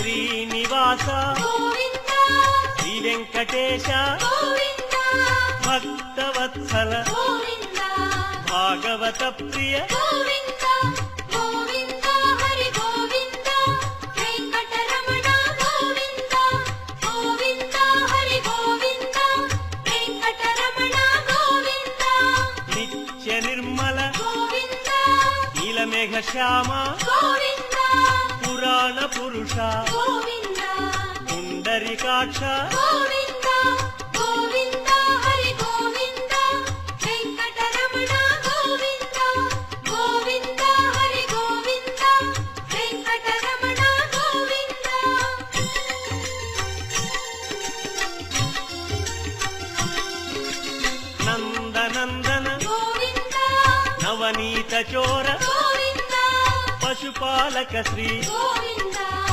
శ్రీనివాస శ్రీ వెంకటేశ భక్తవత్సల భాగవత ప్రియ నిత్య నిర్మల నీలమేఘ శ్యామ పురాణ పురుష పుండరీకాక్ష నందనందన నవనీత చోర పశుపాలక శ్రీ